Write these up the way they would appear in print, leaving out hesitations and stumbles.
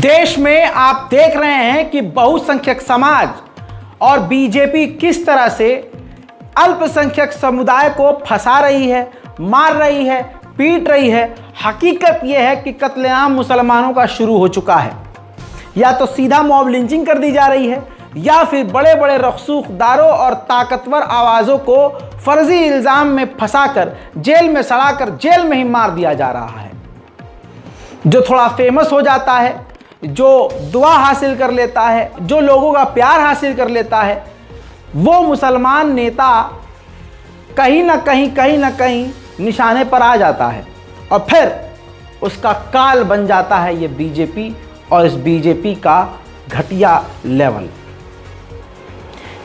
देश में आप देख रहे हैं कि बहुसंख्यक समाज और बीजेपी किस तरह से अल्पसंख्यक समुदाय को फंसा रही है, मार रही है, पीट रही है। हकीकत यह है कि कत्लेआम मुसलमानों का शुरू हो चुका है। या तो सीधा मॉब लिंचिंग कर दी जा रही है या फिर बड़े बड़े रसूखदारों और ताकतवर आवाज़ों को फर्जी इल्ज़ाम में फंसाकर जेल में सड़ाकर जेल में ही मार दिया जा रहा है। जो थोड़ा फेमस हो जाता है, जो दुआ हासिल कर लेता है, जो लोगों का प्यार हासिल कर लेता है, वो मुसलमान नेता कहीं ना कहीं निशाने पर आ जाता है और फिर उसका काल बन जाता है ये बीजेपी और इस बीजेपी का घटिया लेवल।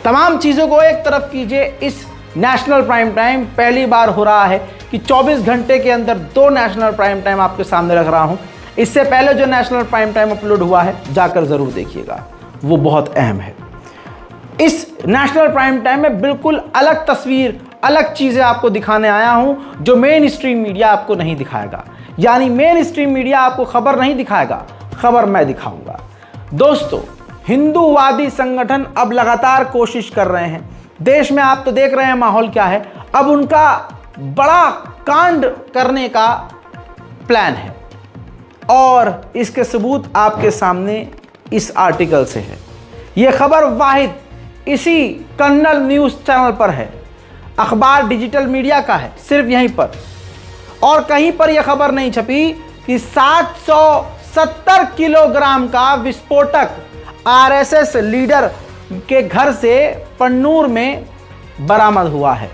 तमाम चीज़ों को एक तरफ कीजिए, इस नेशनल प्राइम टाइम पहली बार हो रहा है कि 24 घंटे के अंदर 2 नेशनल प्राइम टाइम आपके सामने रख रहा हूं। इससे पहले जो नेशनल प्राइम टाइम अपलोड हुआ है जाकर ज़रूर देखिएगा, वो बहुत अहम है। इस नेशनल प्राइम टाइम में बिल्कुल अलग तस्वीर, अलग चीज़ें आपको दिखाने आया हूं जो मेन स्ट्रीम मीडिया आपको नहीं दिखाएगा। यानी मेन स्ट्रीम मीडिया आपको खबर नहीं दिखाएगा, खबर मैं दिखाऊंगा। दोस्तों, हिंदूवादी संगठन अब लगातार कोशिश कर रहे हैं। देश में आप तो देख रहे हैं माहौल क्या है। अब उनका बड़ा कांड करने का प्लान है और इसके सबूत आपके सामने इस आर्टिकल से है। यह खबर वाहिद इसी कन्नड़ न्यूज़ चैनल पर है, अखबार डिजिटल मीडिया का है, सिर्फ यहीं पर। और कहीं पर यह खबर नहीं छपी कि 770 किलोग्राम का विस्फोटक आरएसएस लीडर के घर से पन्नूर में बरामद हुआ है।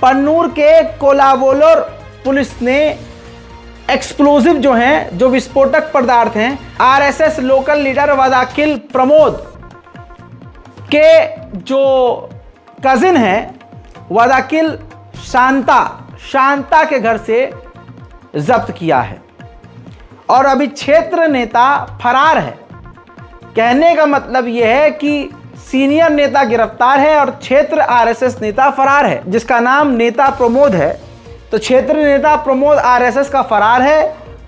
पन्नूर के कोलावोलोर पुलिस ने एक्सप्लोजिव जो विस्फोटक पदार्थ हैं, आरएसएस लोकल लीडर वदाकिल प्रमोद के जो कजिन हैं वदाकिल शांता के घर से जब्त किया है। और अभी क्षेत्र नेता फरार है। कहने का मतलब यह है कि सीनियर नेता गिरफ्तार है और क्षेत्र आरएसएस नेता फरार है, जिसका नाम नेता प्रमोद है। तो क्षेत्र नेता प्रमोद आरएसएस का फरार है।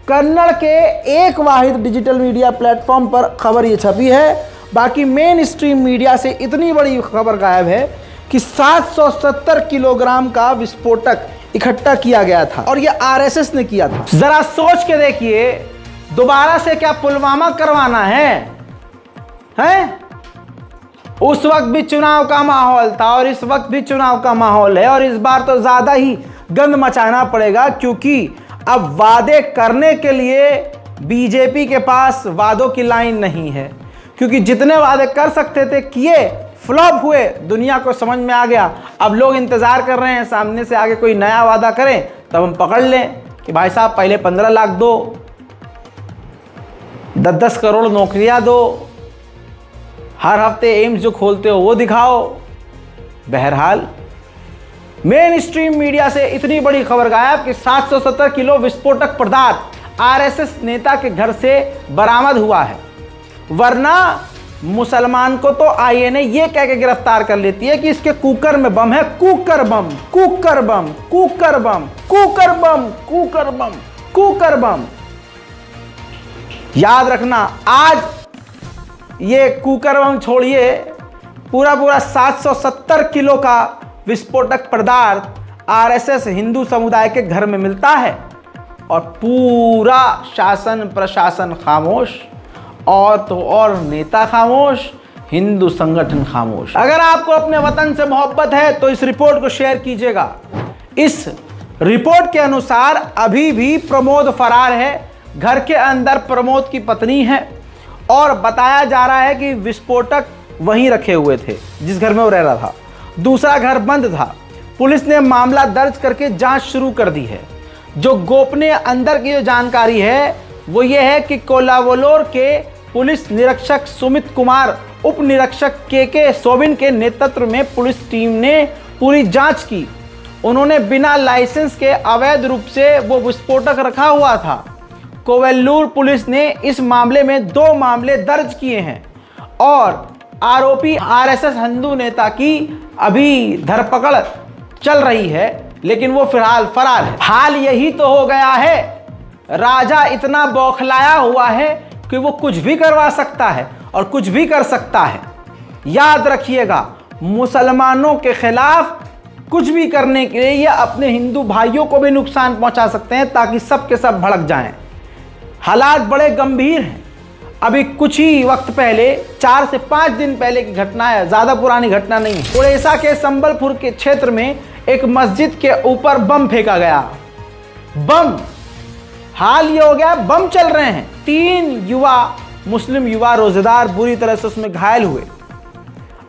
कन्नड़ के एक वाहिद डिजिटल मीडिया प्लेटफॉर्म पर खबर ये छपी है। बाकी मेन स्ट्रीम मीडिया से इतनी बड़ी खबर गायब है कि 770 किलोग्राम का विस्फोटक इकट्ठा किया गया था और यह आरएसएस ने किया था। जरा सोच के देखिए, दोबारा से क्या पुलवामा करवाना है? उस वक्त भी चुनाव का माहौल था और इस वक्त भी चुनाव का माहौल है और इस बार तो ज्यादा ही गंद मचाना पड़ेगा, क्योंकि अब वादे करने के लिए बीजेपी के पास वादों की लाइन नहीं है। क्योंकि जितने वादे कर सकते थे किए, फ्लॉप हुए, दुनिया को समझ में आ गया। अब लोग इंतजार कर रहे हैं सामने से आगे कोई नया वादा करें तब हम पकड़ लें कि भाई साहब पहले 15 लाख दो, 10-10 करोड़ नौकरियां दो, हर हफ्ते एम्स जो खोलते हो वो दिखाओ। बहरहाल मेन स्ट्रीम मीडिया से इतनी बड़ी खबर गायब कि 770 किलो विस्फोटक पदार्थ आरएसएस नेता के घर से बरामद हुआ है। वरना मुसलमान को तो आईएनए ये कह के गिरफ्तार कर लेती है कि इसके कुकर में बम है। Cooker bomb, cooker bomb, cooker bomb, cooker bomb, cooker bomb, cooker bomb. याद रखना, आज ये कुकर बम छोड़िए, पूरा 770 किलो का विस्फोटक पदार्थ आरएसएस हिंदू समुदाय के घर में मिलता है और पूरा शासन प्रशासन खामोश, और तो और नेता खामोश, हिंदू संगठन खामोश। अगर आपको अपने वतन से मोहब्बत है तो इस रिपोर्ट को शेयर कीजिएगा। इस रिपोर्ट के अनुसार अभी भी प्रमोद फरार है। घर के अंदर प्रमोद की पत्नी है और बताया जा रहा है कि विस्फोटक वहीं रखे हुए थे जिस घर में वो रह रहा था। दूसरा घर बंद था। पुलिस ने मामला दर्ज करके जांच शुरू कर दी है। जो गोपनीय अंदर की जो जानकारी है वो ये है कि कोलावोलोर के पुलिस निरीक्षक सुमित कुमार, उप निरीक्षक के सोबिन के नेतृत्व में पुलिस टीम ने पूरी जांच की। उन्होंने बिना लाइसेंस के अवैध रूप से वो विस्फोटक रखा हुआ था। कोवेल्लूर पुलिस ने इस मामले में 2 मामले दर्ज किए हैं और आरोपी आरएसएस हिंदू नेता की अभी धरपकड़ चल रही है, लेकिन वो फिलहाल फरार है। हाल यही तो हो गया है। राजा इतना बौखलाया हुआ है कि वो कुछ भी करवा सकता है और कुछ भी कर सकता है। याद रखिएगा, मुसलमानों के खिलाफ कुछ भी करने के लिए या अपने हिंदू भाइयों को भी नुकसान पहुंचा सकते हैं, ताकि सब के सब भड़क जाएं। हालात बड़े गंभीर हैं। अभी कुछ ही वक्त पहले, 4 से 5 दिन पहले की घटना है, ज्यादा पुरानी घटना नहीं है। उड़ीसा के संबलपुर के क्षेत्र में एक मस्जिद के ऊपर बम फेंका गया। बम, हाल ये हो गया, बम चल रहे हैं। 3 मुस्लिम युवा रोजेदार बुरी तरह से उसमें घायल हुए।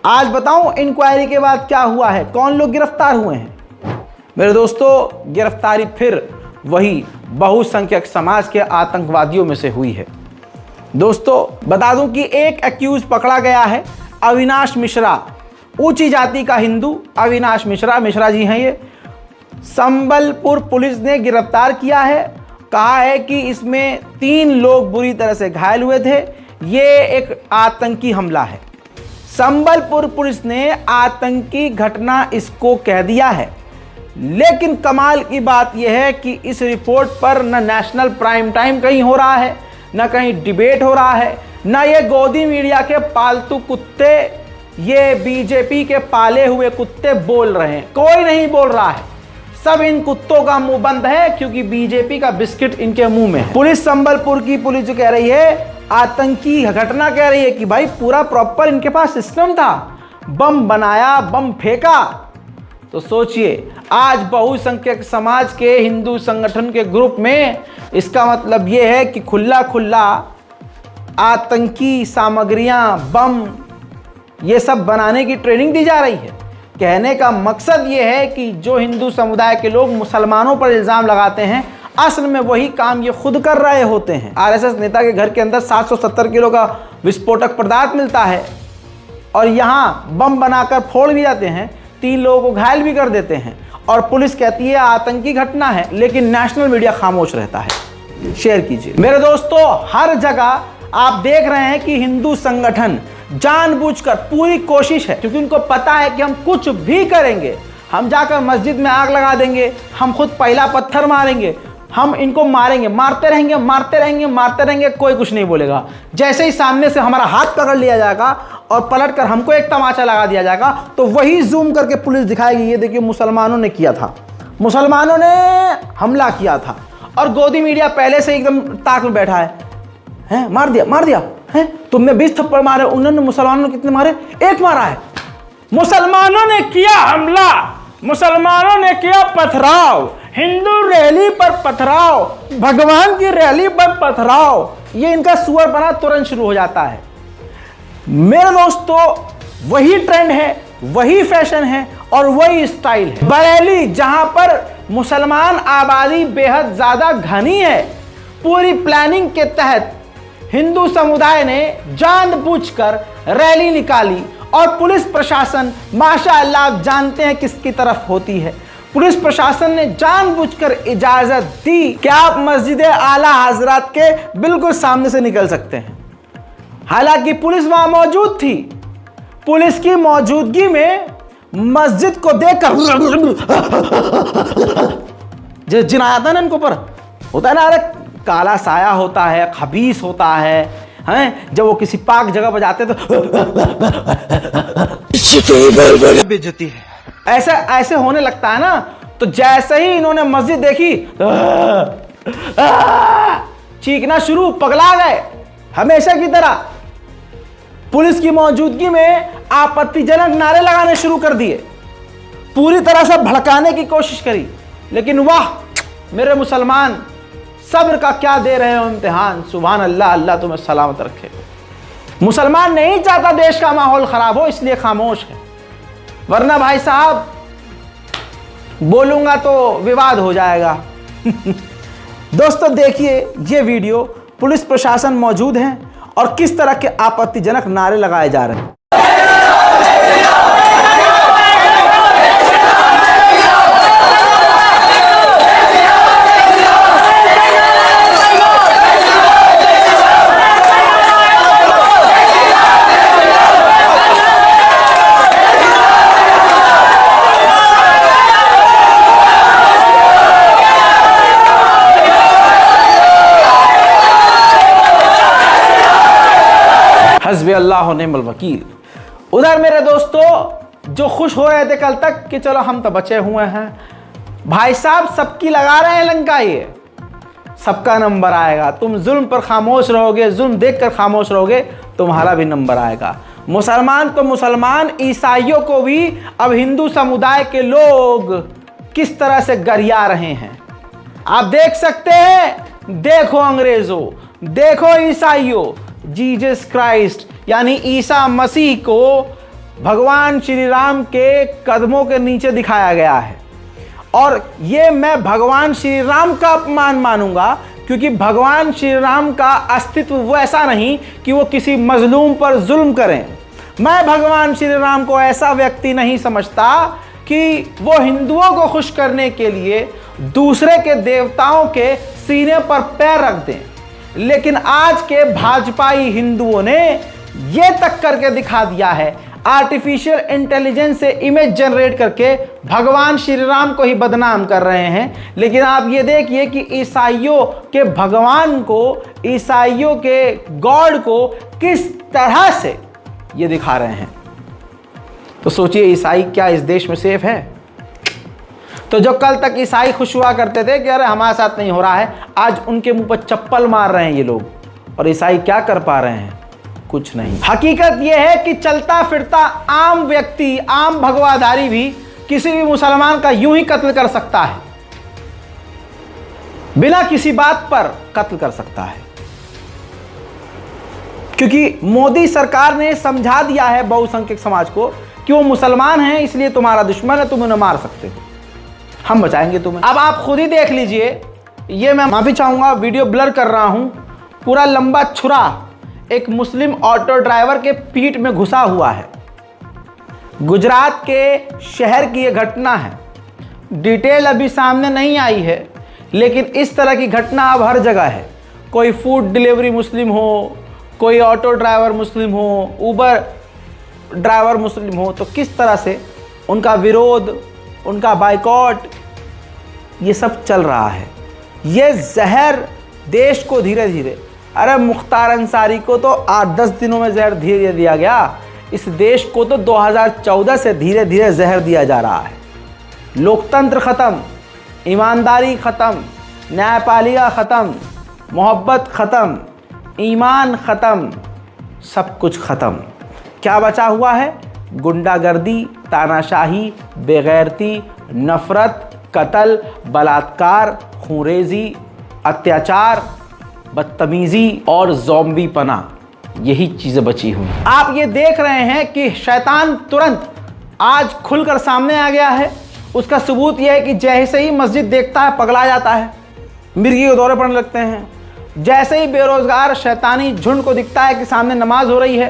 आज बताऊं इंक्वायरी के बाद क्या हुआ है, कौन लोग गिरफ्तार हुए हैं। मेरे दोस्तों, गिरफ्तारी फिर वही बहुसंख्यक समाज के आतंकवादियों में से हुई है। दोस्तों बता दूं कि एक एक्यूज पकड़ा गया है, अविनाश मिश्रा, ऊंची जाति का हिंदू अविनाश मिश्रा जी हैं ये। संबलपुर पुलिस ने गिरफ्तार किया है। कहा है कि इसमें 3 लोग बुरी तरह से घायल हुए थे। ये एक आतंकी हमला है। संबलपुर पुलिस ने आतंकी घटना इसको कह दिया है। लेकिन कमाल की बात यह है कि इस रिपोर्ट पर न नेशनल प्राइम टाइम कहीं हो रहा है, न कहीं डिबेट हो रहा है, न ये गोदी मीडिया के पालतू कुत्ते, ये बीजेपी के पाले हुए कुत्ते बोल रहे हैं। कोई नहीं बोल रहा है। सब इन कुत्तों का मुंह बंद है, क्योंकि बीजेपी का बिस्किट इनके मुंह में है। पुलिस संबलपुर की पुलिस जो कह रही है, आतंकी घटना कह रही है कि भाई पूरा प्रॉपर इनके पास सिस्टम था, बम बनाया, बम फेंका। तो सोचिए, आज बहुसंख्यक समाज के हिंदू संगठन के ग्रुप में इसका मतलब यह है कि खुला खुला आतंकी सामग्रियां, बम, ये सब बनाने की ट्रेनिंग दी जा रही है। कहने का मकसद ये है कि जो हिंदू समुदाय के लोग मुसलमानों पर इल्ज़ाम लगाते हैं, असल में वही काम ये खुद कर रहे होते हैं। आरएसएस नेता के घर के अंदर 770 किलो का विस्फोटक पदार्थ मिलता है और यहाँ बम बनाकर फोड़ भी जाते हैं, 3 लोगों को घायल भी कर देते हैं, और पुलिस कहती है आतंकी घटना है, लेकिन नेशनल मीडिया खामोश रहता है। शेयर कीजिए। मेरे दोस्तों, हर जगह आप देख रहे हैं कि हिंदू संगठन जानबूझकर, पूरी कोशिश है, क्योंकि उनको पता है कि हम कुछ भी करेंगे, हम जाकर मस्जिद में आग लगा देंगे, हम खुद पहला पत्थर मारेंगे, हम इनको मारेंगे, मारते रहेंगे, मारते रहेंगे, मारते रहेंगे, कोई कुछ नहीं बोलेगा। जैसे ही सामने से हमारा हाथ पकड़ लिया जाएगा और पलटकर हमको एक तमाचा लगा दिया जाएगा, तो वही जूम करके पुलिस दिखाएगी, ये देखिए मुसलमानों ने किया था, मुसलमानों ने हमला किया था। और गोदी मीडिया पहले से एकदम ताक में बैठा है, मार दिया है, तुमने 20 थप्पड़ मारे, उन्होंने मुसलमानों ने कितने मारे, 1 मारा है। मुसलमानों ने किया हमला, मुसलमानों ने किया पथराव, हिंदू रैली पर पथराव, भगवान की रैली पर पथराव, ये इनका सुअर बना तुरंत शुरू हो जाता है। मेरे दोस्तों, वही ट्रेंड है, वही फैशन है और वही स्टाइल है। बरेली, जहां पर मुसलमान आबादी बेहद ज्यादा घनी है, पूरी प्लानिंग के तहत हिंदू समुदाय ने जानबूझकर रैली निकाली और पुलिस प्रशासन, माशाअल्लाह, आप जानते हैं किसकी तरफ होती है। पुलिस प्रशासन ने जानबूझकर इजाजत दी कि आप मस्जिद आला हजरत के बिल्कुल सामने से निकल सकते हैं। हालांकि पुलिस वहां मौजूद थी। पुलिस की मौजूदगी में मस्जिद को देखकर जो जिन आता है ना इनके ऊपर, होता है ना, अरे काला साया होता है, खबीस होता है, हैं? जब वो किसी पाक जगह पर जाते तो बेइज्जती है, ऐसे होने लगता है ना। तो जैसे ही इन्होंने मस्जिद देखी, चीखना शुरू, पगला गए हमेशा की तरह। पुलिस की मौजूदगी में आपत्तिजनक नारे लगाने शुरू कर दिए, पूरी तरह से भड़काने की कोशिश करी। लेकिन वाह मेरे मुसलमान, सब्र का क्या दे रहे हो इम्तिहान। सुभान अल्लाह, अल्लाह तुम्हें सलामत रखे। मुसलमान नहीं चाहता देश का माहौल खराब हो, इसलिए खामोश है, वरना भाई साहब बोलूंगा तो विवाद हो जाएगा। दोस्तों देखिए ये वीडियो, पुलिस प्रशासन मौजूद है और किस तरह के आपत्तिजनक नारे लगाए जा रहे हैं। हस्बी अल्लाह व निअमल वकील। उधर मेरे दोस्तों जो खुश हो रहे थे कल तक कि चलो हम तो बचे हुए हैं, भाई साहब सबकी लगा रहे हैं लंका, ये सबका नंबर आएगा। तुम जुल्म पर खामोश रहोगे, जुल्म देखकर खामोश रहोगे, तुम्हारा भी नंबर आएगा। मुसलमान तो मुसलमान, ईसाइयों को भी अब हिंदू समुदाय के लोग किस तरह से गरिया रहे हैं आप देख सकते हैं। देखो अंग्रेजों, देखो ईसाइयों, जीसस क्राइस्ट यानी ईसा मसीह को भगवान श्री राम के कदमों के नीचे दिखाया गया है। और ये मैं भगवान श्री राम का अपमान मानूंगा, क्योंकि भगवान श्री राम का अस्तित्व वैसा नहीं कि वो किसी मजलूम पर जुल्म करें। मैं भगवान श्री राम को ऐसा व्यक्ति नहीं समझता कि वो हिंदुओं को खुश करने के लिए दूसरे के देवताओं के सीने पर पैर रख दें। लेकिन आज के भाजपाई हिंदुओं ने ये तक करके दिखा दिया है, आर्टिफिशियल इंटेलिजेंस से इमेज जनरेट करके भगवान श्री राम को ही बदनाम कर रहे हैं। लेकिन आप ये देखिए कि ईसाइयों के भगवान को, ईसाइयों के गॉड को किस तरह से ये दिखा रहे हैं। तो सोचिए ईसाई क्या इस देश में सेफ है? तो जो कल तक ईसाई खुश हुआ करते थे कि अरे हमारे साथ नहीं हो रहा है, आज उनके मुंह पर चप्पल मार रहे हैं ये लोग। और ईसाई क्या कर पा रहे हैं? कुछ नहीं। हकीकत यह है कि चलता फिरता आम व्यक्ति, आम भगवाधारी भी किसी भी मुसलमान का यूं ही कत्ल कर सकता है, बिना किसी बात पर कत्ल कर सकता है। क्योंकि मोदी सरकार ने समझा दिया है बहुसंख्यक समाज को कि वो मुसलमान हैं, इसलिए तुम्हारा दुश्मन है, तुम उन्हें मार सकते हो, हम बचाएंगे तुम्हें। अब आप खुद ही देख लीजिए, ये मैं माफी चाहूंगा वीडियो ब्लर कर रहा हूं, पूरा लंबा छुरा एक मुस्लिम ऑटो ड्राइवर के पीठ में घुसा हुआ है। गुजरात के शहर की यह घटना है। डिटेल अभी सामने नहीं आई है, लेकिन इस तरह की घटना अब हर जगह है। कोई फूड डिलीवरी मुस्लिम हो, कोई ऑटो ड्राइवर मुस्लिम हो, उबर ड्राइवर मुस्लिम हो, तो किस तरह से उनका विरोध, उनका बाइकॉट, ये सब चल रहा है। ये जहर देश को धीरे धीरे, अरे मुख्तार अंसारी को तो 8-10 दिनों में जहर धीरे दिया गया, इस देश को तो 2014 से धीरे धीरे जहर दिया जा रहा है। लोकतंत्र खत्म, ईमानदारी खत्म, न्यायपालिका खत्म, मोहब्बत खत्म, ईमान खत्म, सब कुछ खत्म। क्या बचा हुआ है? गुंडागर्दी, तानाशाही, बेगैरती, नफरत, कत्ल, बलात्कार, खूंरेजी, अत्याचार, बदतमीजी और ज़ॉम्बी पना, यही चीज़ें बची हुई। आप ये देख रहे हैं कि शैतान तुरंत आज खुलकर सामने आ गया है। उसका सबूत यह है कि जैसे ही मस्जिद देखता है पगला जाता है, मिर्गी के दौरे पड़ने लगते हैं। जैसे ही बेरोजगार शैतानी झुंड को दिखता है कि सामने नमाज हो रही है,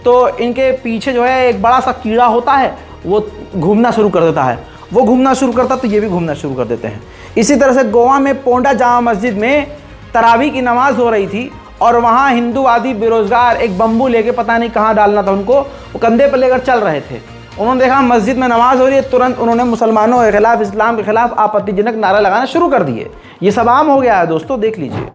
तो इनके पीछे जो है एक बड़ा सा कीड़ा होता है, वो घूमना शुरू कर देता है। वो घूमना शुरू करता तो ये भी घूमना शुरू कर देते हैं। इसी तरह से गोवा में पोंडा जामा मस्जिद में तरावी की नमाज हो रही थी और वहाँ हिंदूवादी बेरोजगार एक बम्बू लेके, पता नहीं कहाँ डालना था उनको, वो कंधे पर लेकर चल रहे थे। उन्होंने देखा मस्जिद में नमाज हो रही है, तुरंत उन्होंने मुसलमानों के खिलाफ, इस्लाम के खिलाफ आपत्तिजनक नारा लगाना शुरू कर दिए। ये सब आम हो गया है दोस्तों, देख लीजिए।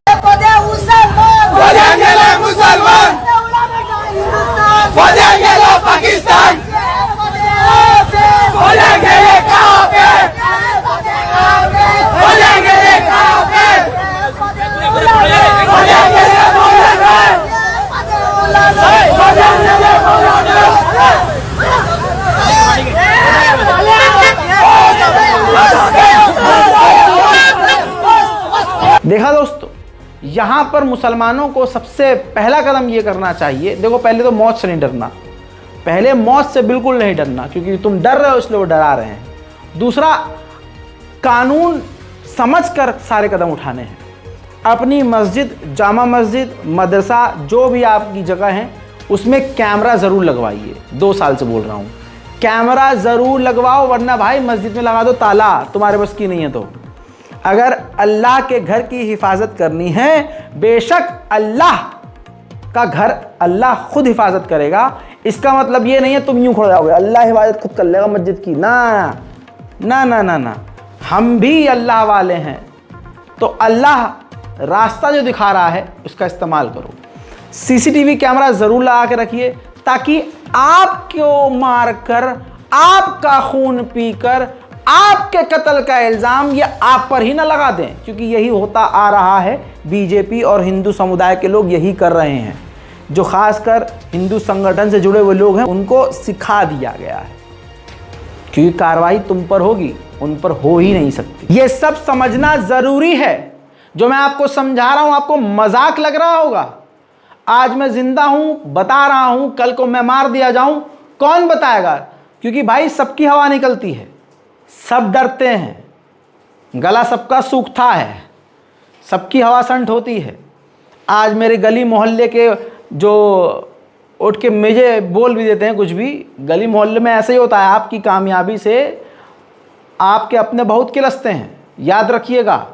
देखा दोस्तों, यहां पर मुसलमानों को सबसे पहला कदम यह करना चाहिए। देखो, पहले तो मौत से नहीं डरना, पहले मौत से बिल्कुल नहीं डरना, क्योंकि तुम डर रहे हो इसलिए वो डरा रहे हैं। दूसरा, कानून समझकर सारे कदम उठाने हैं। अपनी मस्जिद, जामा मस्जिद, मदरसा, जो भी आपकी जगह है, उसमें कैमरा ज़रूर लगवाइए। 2 साल से बोल रहा हूँ, कैमरा ज़रूर लगवाओ, वरना भाई मस्जिद में लगा दो ताला, तुम्हारे बस की नहीं है तो। अगर अल्लाह के घर की हिफाजत करनी है, बेशक अल्लाह का घर अल्लाह खुद हिफाजत करेगा। इसका मतलब ये नहीं है तुम यूं खड़े जाओगे, अल्लाह हिफाजत खुद कर लेगा मस्जिद की। ना ना ना ना ना, हम भी अल्लाह वाले हैं, तो अल्लाह रास्ता जो दिखा रहा है उसका इस्तेमाल करो। सीसीटीवी कैमरा जरूर लगा के रखिए, ताकि आपको मारकर, आपका खून पीकर, आपके कत्ल का इल्जाम ये आप पर ही ना लगा दें, क्योंकि यही होता आ रहा है। बीजेपी और हिंदू समुदाय के लोग यही कर रहे हैं। जो खासकर हिंदू संगठन से जुड़े हुए लोग हैं, उनको सिखा दिया गया है, क्योंकि कार्रवाई तुम पर होगी, उन पर हो ही नहीं सकती। ये सब समझना जरूरी है। जो मैं आपको समझा रहा हूं, आपको मजाक लग रहा होगा। आज मैं जिंदा हूं, बता रहा हूं, कल को मैं मार दिया जाऊं, कौन बताएगा? क्योंकि भाई सबकी हवा निकलती है, सब डरते हैं, गला सबका सूखता है, सबकी हवा संठ होती है। आज मेरे गली मोहल्ले के जो उठ के मुझे बोल भी देते हैं कुछ भी, गली मोहल्ले में ऐसे ही होता है। आपकी कामयाबी से आपके अपने बहुत किलसते हैं, याद रखिएगा।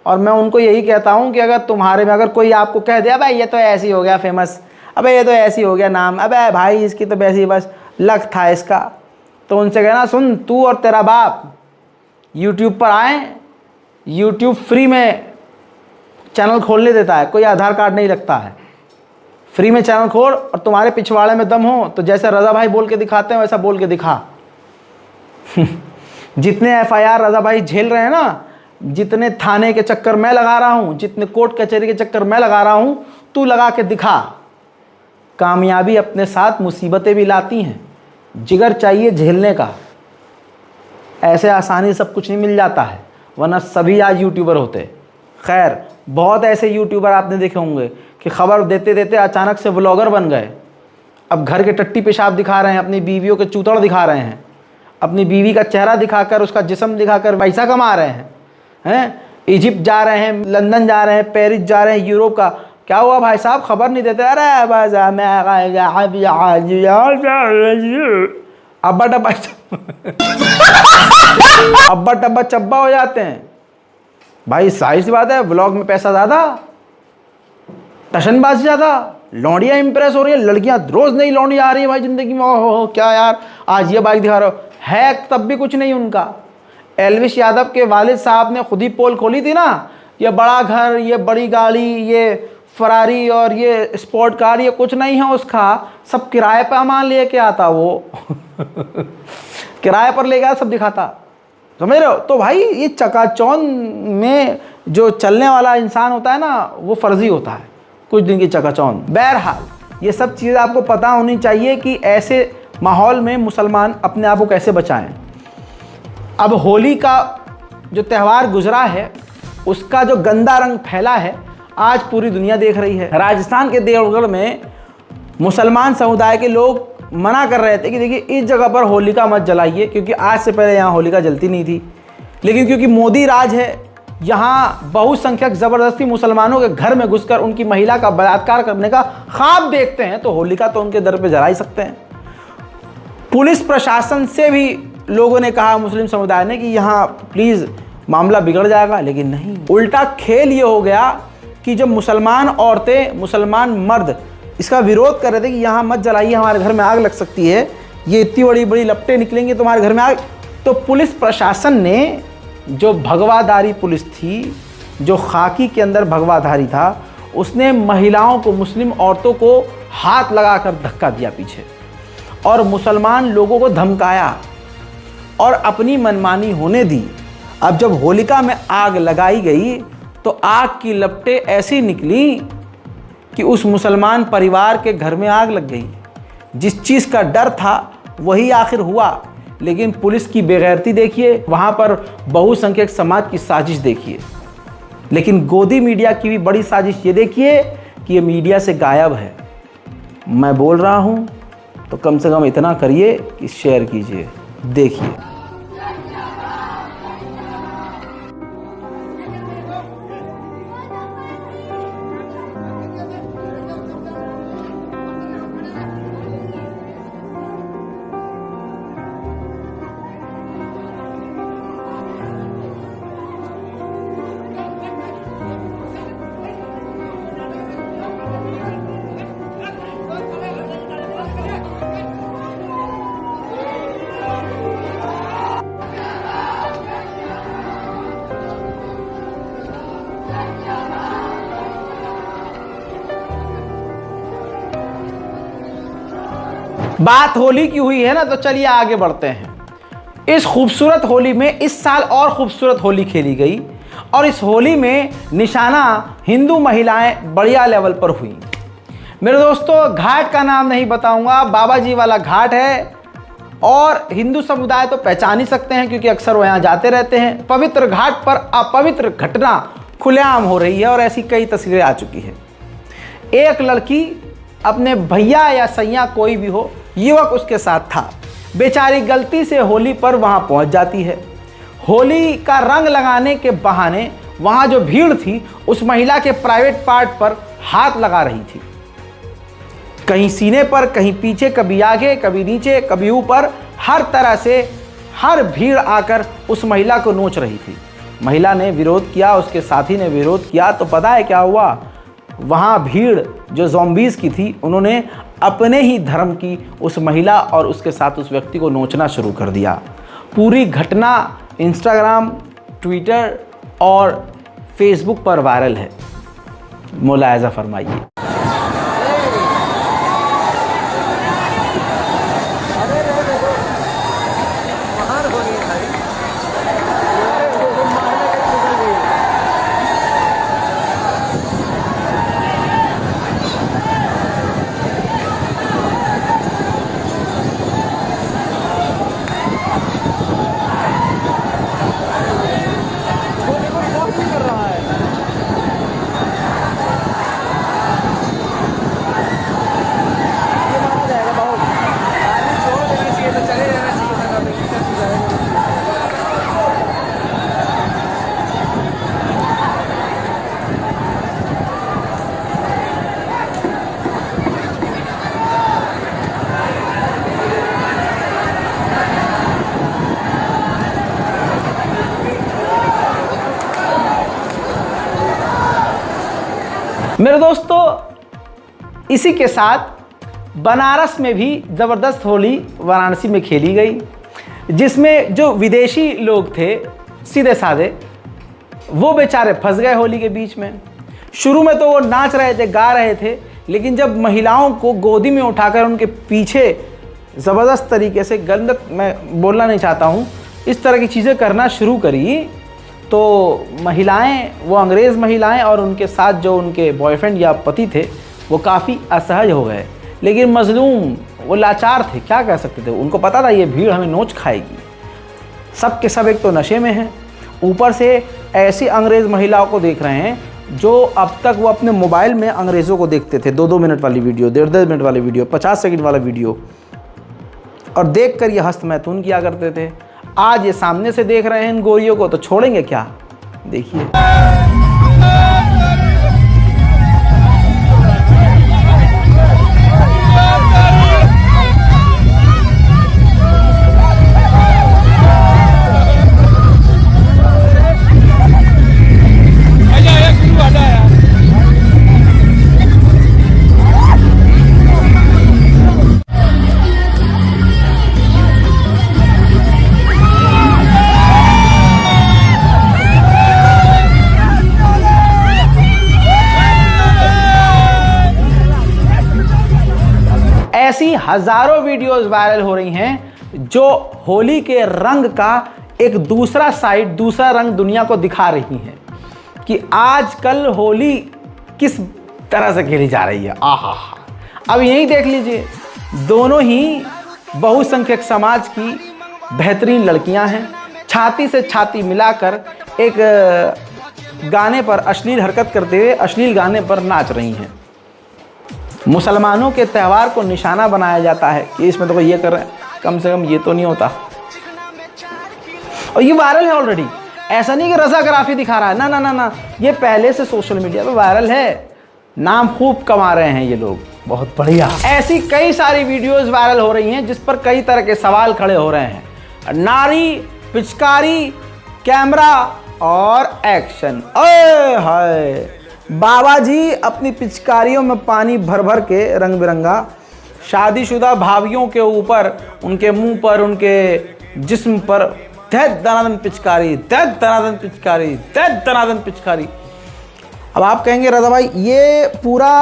और मैं उनको यही कहता हूं कि अगर तुम्हारे में अगर कोई आपको कह दे भाई ये तो ऐसी हो गया फेमस, अबे ये तो ऐसी हो गया नाम, अबे भाई इसकी तो वैसी बस लक था इसका, तो उनसे कहना सुन, तू और तेरा बाप यूट्यूब पर आए, यूट्यूब फ्री में चैनल खोलने देता है, कोई आधार कार्ड नहीं लगता है, फ्री में चैनल खोल, और तुम्हारे पिछवाड़े में दम हो तो जैसे रजा भाई बोल के दिखाते हैं वैसा बोल के दिखा। जितने एफआईआर रजा भाई झेल रहे हैं ना, जितने थाने के चक्कर मैं लगा रहा हूं, जितने कोर्ट कचहरी के चक्कर मैं लगा रहा हूं, तू लगा के दिखा। कामयाबी अपने साथ मुसीबतें भी लाती हैं, जिगर चाहिए झेलने का। ऐसे आसानी सब कुछ नहीं मिल जाता है, वरना सभी आज यूट्यूबर होते। खैर, बहुत ऐसे यूट्यूबर आपने देखे होंगे कि खबर देते देते अचानक से व्लॉगर बन गए। अब घर के टट्टी पेशाब दिखा रहे हैं, अपनी बीवियों के चूतड़ दिखा रहे हैं, अपनी बीवी का चेहरा दिखाकर, उसका जिस्म दिखाकर पैसा कमा रहे हैं। इजिप्ट जा रहे हैं, लंदन जा रहे हैं, पेरिस जा रहे हैं, यूरोप का। क्या हुआ भाई साहब, खबर नहीं देते? अरे अब्बा टब्बा चब्बा हो जाते हैं भाई। सारी सी बात है, व्लॉग में पैसा ज़्यादा, टशनबाजी ज़्यादा, लौंडियाँ इंप्रेस हो रही है, लड़कियाँ रोज़ नई लौंडी आ रही है भाई ज़िंदगी में। ओहो क्या यार, आज ये बाइक दिखा रहे हो, है तब भी कुछ नहीं उनका। एल्विश यादव के वालिद साहब ने खुद ही पोल खोली थी ना, ये बड़ा घर, ये बड़ी गाड़ी, ये फरारी और ये स्पोर्ट कार, ये कुछ नहीं है उसका, सब किराए पर सामान लेके आता वो। किराए पर ले गया, सब दिखाता, समझ रहे हो? तो भाई ये चकाचौंध में जो चलने वाला इंसान होता है ना, वो फर्जी होता है, कुछ दिन की चकाचौंध। बहरहाल, ये सब चीज़ें आपको पता होनी चाहिए कि ऐसे माहौल में मुसलमान अपने आप को कैसे बचाएं। अब होली का जो त्यौहार गुजरा है, उसका जो गंदा रंग फैला है, आज पूरी दुनिया देख रही है। राजस्थान के देवगढ़ में मुसलमान समुदाय के लोग मना कर रहे थे कि देखिए इस जगह पर होलिका मत जलाइए, क्योंकि आज से पहले यहाँ होलिका जलती नहीं थी। लेकिन क्योंकि मोदी राज है, यहाँ बहुसंख्यक ज़बरदस्ती मुसलमानों के घर में घुसकर उनकी महिला का बलात्कार करने का ख्वाब देखते हैं, तो होलिका तो उनके दर पे जला ही सकते हैं। पुलिस प्रशासन से भी लोगों ने कहा, मुस्लिम समुदाय ने, कि यहाँ प्लीज़ मामला बिगड़ जाएगा, लेकिन नहीं। उल्टा खेल ये हो गया कि जब मुसलमान औरतें, मुसलमान मर्द इसका विरोध कर रहे थे कि यहाँ मत जलाइए, हमारे घर में आग लग सकती है, ये इतनी बड़ी बड़ी लपटें निकलेंगी तुम्हारे घर में आग, तो पुलिस प्रशासन ने, जो भगवाधारी पुलिस थी, जो खाकी के अंदर भगवाधारी था, उसने महिलाओं को, मुस्लिम औरतों को हाथ लगाकर धक्का दिया पीछे, और मुसलमान लोगों को धमकाया और अपनी मनमानी होने दी। अब जब होलिका में आग लगाई गई तो आग की लपटें ऐसी निकली कि उस मुसलमान परिवार के घर में आग लग गई। जिस चीज़ का डर था वही आखिर हुआ। लेकिन पुलिस की बेगैरती देखिए, वहाँ पर बहुसंख्यक समाज की साजिश देखिए। लेकिन गोदी मीडिया की भी बड़ी साजिश ये देखिए कि ये मीडिया से गायब है। मैं बोल रहा हूँ तो कम से कम इतना करिए कि शेयर कीजिए, देखिए। बात होली की हुई है ना, तो चलिए आगे बढ़ते हैं। इस खूबसूरत होली में इस साल और खूबसूरत होली खेली गई और इस होली में निशाना हिंदू महिलाएं बढ़िया लेवल पर हुई। मेरे दोस्तों, घाट का नाम नहीं बताऊंगा, बाबा जी वाला घाट है और हिंदू समुदाय तो पहचान ही सकते हैं क्योंकि अक्सर वो यहाँ जाते रहते हैं। पवित्र घाट पर अपवित्र घटना खुलेआम हो रही है और ऐसी कई तस्वीरें आ चुकी है। एक लड़की अपने भैया या सैया कोई भी हो, युवक उसके साथ था, बेचारी गलती से होली पर वहाँ पहुँच जाती है। होली का रंग लगाने के बहाने वहाँ जो भीड़ थी उस महिला के प्राइवेट पार्ट पर हाथ लगा रही थी, कहीं सीने पर, कहीं पीछे, कभी आगे, कभी नीचे, कभी ऊपर, हर तरह से हर भीड़ आकर उस महिला को नोच रही थी। महिला ने विरोध किया, उसके साथी ने विरोध किया, तो पता है क्या हुआ? वहाँ भीड़ जो ज़ॉम्बीज़ की थी, उन्होंने अपने ही धर्म की उस महिला और उसके साथ उस व्यक्ति को नोचना शुरू कर दिया। पूरी घटना इंस्टाग्राम, ट्विटर और फेसबुक पर वायरल है। मुलायजा फरमाइए। मेरे दोस्तों, इसी के साथ बनारस में भी ज़बरदस्त होली वाराणसी में खेली गई, जिसमें जो विदेशी लोग थे सीधे साधे, वो बेचारे फंस गए होली के बीच में। शुरू में तो वो नाच रहे थे, गा रहे थे, लेकिन जब महिलाओं को गोदी में उठाकर उनके पीछे ज़बरदस्त तरीके से, गलत मैं बोलना नहीं चाहता हूँ, इस तरह की चीज़ें करना शुरू करी, तो महिलाएं, वो अंग्रेज़ महिलाएं और उनके साथ जो उनके बॉयफ्रेंड या पति थे, वो काफ़ी असहज हो गए। लेकिन मजलूम, वो लाचार थे, क्या कह सकते थे, उनको पता था ये भीड़ हमें नोच खाएगी। सब के सब एक तो नशे में हैं, ऊपर से ऐसी अंग्रेज़ महिलाओं को देख रहे हैं जो अब तक वो अपने मोबाइल में अंग्रेज़ों को देखते थे, 2-2 मिनट वाली वीडियो, 1.5 मिनट वाली वीडियो, 50 सेकंड वाला वीडियो, और देख कर ये हस्त मैथुन किया करते थे। आज ये सामने से देख रहे हैं इन गोरियों को, तो छोड़ेंगे क्या? देखिए। ऐसी हजारों वीडियोस वायरल हो रही हैं जो होली के रंग का एक दूसरा साइड, दूसरा रंग दुनिया को दिखा रही हैं कि आजकल होली किस तरह से खेली जा रही है। आहा, अब यही देख लीजिए, दोनों ही बहुसंख्यक समाज की बेहतरीन लड़कियां हैं, छाती से छाती मिलाकर एक गाने पर अश्लील हरकत करते हुए अश्लील गाने पर नाच रही हैं। मुसलमानों के त्यौहार को निशाना बनाया जाता है कि इसमें तो कोई ये कर रहे हैं, कम से कम ये तो नहीं होता। और ये वायरल है ऑलरेडी, ऐसा नहीं कि रज़ाग्राफी दिखा रहा है, ना ना ना ना, ये पहले से सोशल मीडिया पे वायरल है, नाम खूब कमा रहे हैं ये लोग, बहुत बढ़िया। ऐसी कई सारी वीडियोस वायरल हो रही हैं जिस पर कई तरह के सवाल खड़े हो रहे हैं। नारी, पिचकारी, कैमरा और एक्शन। ओए हाय, बाबा जी अपनी पिचकारियों में पानी भर भर के रंग बिरंगा शादीशुदा भाभियों के ऊपर, उनके मुंह पर, उनके जिस्म पर दनादन पिचकारी, दनादन पिचकारी, दनादन पिचकारी। अब आप कहेंगे रज़ा भाई ये पूरा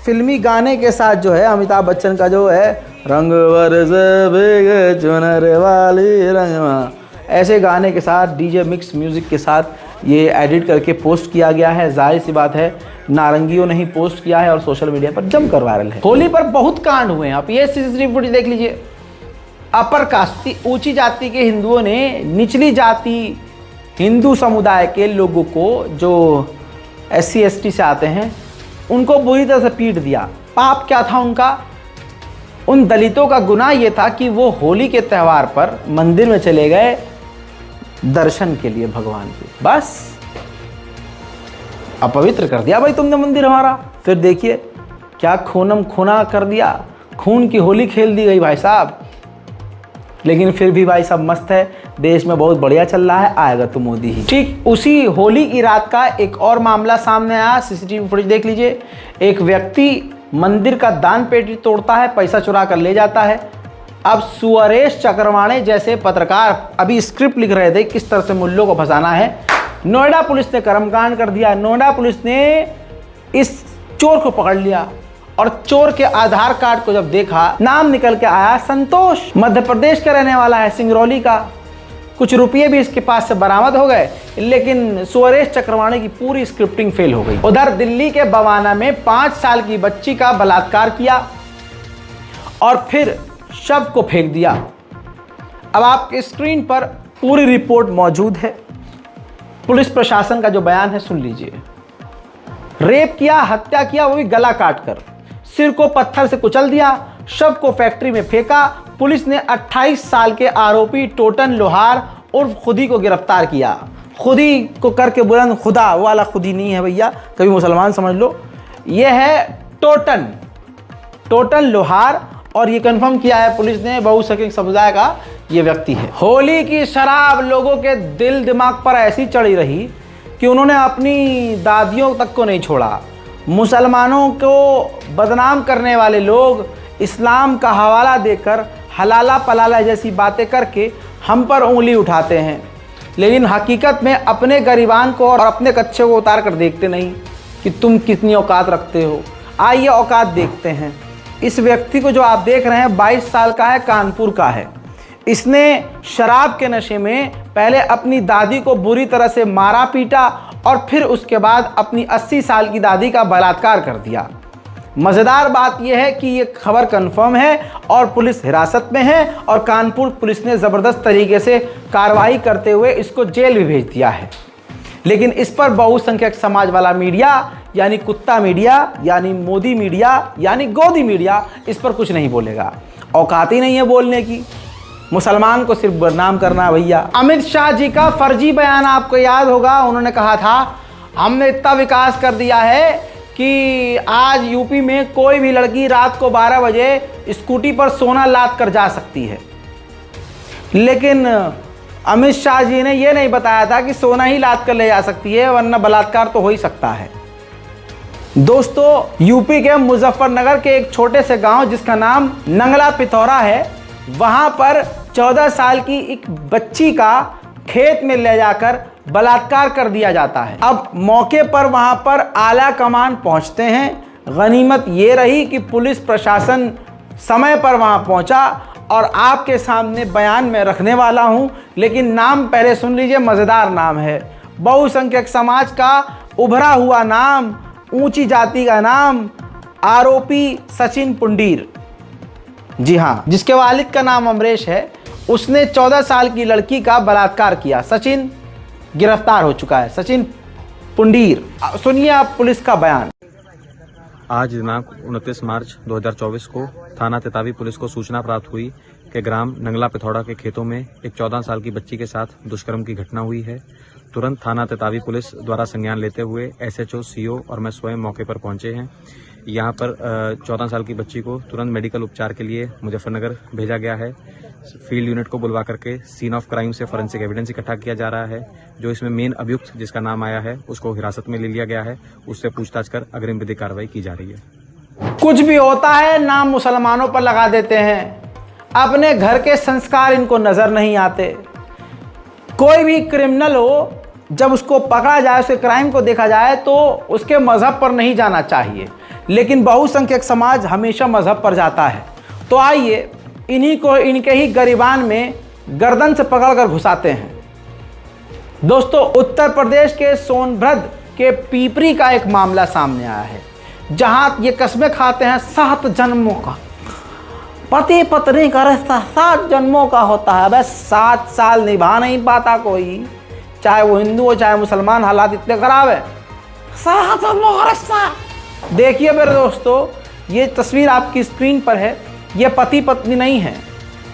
फिल्मी गाने के साथ जो है अमिताभ बच्चन का जो है रंग बरस भीगे चुनर वाली रंगवा, ऐसे गाने के साथ डीजे मिक्स म्यूज़िक के साथ ये एडिट करके पोस्ट किया गया है। जाहिर सी बात है नारंगियों ने ही पोस्ट किया है और सोशल मीडिया पर जमकर वायरल है। होली पर बहुत कांड हुए हैं, आप ये सीसीटीवी फुटेज देख लीजिए। अपर कास्टी ऊंची जाति के हिंदुओं ने निचली जाति हिंदू समुदाय के लोगों को, जो SC ST से आते हैं, उनको बुरी तरह से पीट दिया। पाप क्या था उनका? उन दलितों का गुनाह ये था कि वो होली के त्यौहार पर मंदिर में चले गए दर्शन के लिए भगवान के, बस अपवित्र कर दिया भाई तुमने मंदिर हमारा। फिर देखिए क्या खूनम खूना कर दिया, खून की होली खेल दी गई भाई साहब। लेकिन फिर भी भाई साहब मस्त है, देश में बहुत बढ़िया चल रहा है, आएगा तो मोदी ही। ठीक उसी होली की रात का एक और मामला सामने आया, सीसीटीवी फुटेज देख लीजिए। एक व्यक्ति मंदिर का दान पेटी तोड़ता है, पैसा चुरा कर ले जाता है। अब सुरेश चक्रवाणे जैसे पत्रकार अभी स्क्रिप्ट लिख रहे थे किस तरह से मुल्लों को फंसाना है। नोएडा पुलिस ने कर्मकांड कर दिया। नोएडा पुलिस ने इस चोर को पकड़ लिया और चोर के आधार कार्ड को जब देखा, नाम निकल के आया संतोष, मध्य प्रदेश का रहने वाला है, सिंगरौली का। कुछ रुपये भी इसके पास से बरामद हो गए, लेकिन सुरेश चक्रवाणे की पूरी स्क्रिप्टिंग फेल हो गई। उधर दिल्ली के बवाना में 5 साल की बच्ची का बलात्कार किया और फिर शव को फेंक दिया। अब आपके स्क्रीन पर पूरी रिपोर्ट मौजूद है। पुलिस प्रशासन का जो बयान है सुन लीजिए। रेप किया, हत्या किया, वो भी गला काटकर, सिर को पत्थर से कुचल दिया, शव को फैक्ट्री में फेंका। पुलिस ने 28 साल के आरोपी टोटन लोहार उर्फ खुदी को गिरफ्तार किया। खुदी को करके बुलंद खुदा वाला खुदी नहीं है भैया, कभी मुसलमान समझ लो। यह है टोटन लोहार और ये कंफर्म किया है पुलिस ने, बहुसंख्यक समुदाय का ये व्यक्ति है। होली की शराब लोगों के दिल दिमाग पर ऐसी चढ़ी रही कि उन्होंने अपनी दादियों तक को नहीं छोड़ा। मुसलमानों को बदनाम करने वाले लोग इस्लाम का हवाला देकर हलाला पलाला जैसी बातें करके हम पर उंगली उठाते हैं, लेकिन हकीकत में अपने गरीबान को और अपने कच्चे को उतार कर देखते नहीं कि तुम कितनी औकात रखते हो। आइए औकात देखते हैं। इस व्यक्ति को जो आप देख रहे हैं 22 साल का है, कानपुर का है। इसने शराब के नशे में पहले अपनी दादी को बुरी तरह से मारा पीटा और फिर उसके बाद अपनी 80 साल की दादी का बलात्कार कर दिया। मज़ेदार बात यह है कि ये खबर कंफर्म है और पुलिस हिरासत में है और कानपुर पुलिस ने ज़बरदस्त तरीके से कार्रवाई करते हुए इसको जेल भी भेज दिया है। लेकिन इस पर बहुसंख्यक समाज वाला मीडिया यानी कुत्ता मीडिया, यानी मोदी मीडिया, यानी गोदी मीडिया इस पर कुछ नहीं बोलेगा। औकात ही नहीं है बोलने की, मुसलमान को सिर्फ बदनाम करना। भैया अमित शाह जी का फर्जी बयान आपको याद होगा, उन्होंने कहा था हमने इतना विकास कर दिया है कि आज यूपी में कोई भी लड़की रात को 12 बजे स्कूटी पर सोना लाद कर जा सकती है। लेकिन अमित शाह जी ने यह नहीं बताया था कि सोना ही लाद कर ले जा सकती है, वरना बलात्कार तो हो ही सकता है। दोस्तों यूपी के मुजफ्फरनगर के एक छोटे से गांव जिसका नाम नंगला पिथौरा है, वहां पर 14 साल की एक बच्ची का खेत में ले जाकर बलात्कार कर दिया जाता है। अब मौके पर वहां पर आला कमान पहुंचते हैं। गनीमत ये रही कि पुलिस प्रशासन समय पर वहां पहुंचा और आपके सामने बयान में रखने वाला हूं, लेकिन नाम पहले सुन लीजिए, मज़ेदार नाम है। बहुसंख्यक समाज का उभरा हुआ नाम, ऊंची जाति का नाम, आरोपी सचिन पुंडीर। जी हाँ, जिसके वालिद का नाम अमरेश है, उसने 14 साल की लड़की का बलात्कार किया। सचिन गिरफ्तार हो चुका है, सचिन पुंडीर। सुनिए आप पुलिस का बयान। आज दिनांक 29 मार्च 2024 को थाना तेतावी पुलिस को सूचना प्राप्त हुई कि ग्राम नंगला पिथौड़ा के खेतों में एक 14 साल की बच्ची के साथ दुष्कर्म की घटना हुई है। तुरंत थाना तेतावी पुलिस द्वारा संज्ञान लेते हुए SHO, CO और मैं स्वयं मौके पर पहुंचे हैं। यहाँ पर 14 साल की बच्ची को तुरंत मेडिकल उपचार के लिए मुजफ्फरनगर भेजा गया है। फील्ड यूनिट को बुलवा करके सीन ऑफ क्राइम से फोरेंसिक एविडेंस इकट्ठा किया जा रहा है। जो इसमें मेन अभियुक्त जिसका नाम आया है उसको हिरासत में ले लिया गया है, उससे पूछताछ कर अग्रिम विधिक कार्रवाई की जा रही है। कुछ भी होता है नाम मुसलमानों पर लगा देते हैं, अपने घर के संस्कार इनको नजर नहीं आते। कोई भी क्रिमिनल हो, जब उसको पकड़ा जाए, उसके क्राइम को देखा जाए तो उसके मजहब पर नहीं जाना चाहिए, लेकिन बहुसंख्यक समाज हमेशा मजहब पर जाता है। तो आइए इन्हीं को इनके ही गरिबान में गर्दन से पकड़कर घुसाते हैं। दोस्तों, उत्तर प्रदेश के सोनभद्र के पीपरी का एक मामला सामने आया है, जहां ये कस्में खाते हैं 7 जन्मों का। पति पत्नी का रिश्ता 7 जन्मों का होता है। बस 7 साल निभा नहीं पाता कोई, चाहे वो हिंदू हो चाहे मुसलमान, हालात इतने खराब है। 7 जन्मों का रिश्ता। देखिए मेरे दोस्तों, ये तस्वीर आपकी स्क्रीन पर है। ये पति पत्नी नहीं है,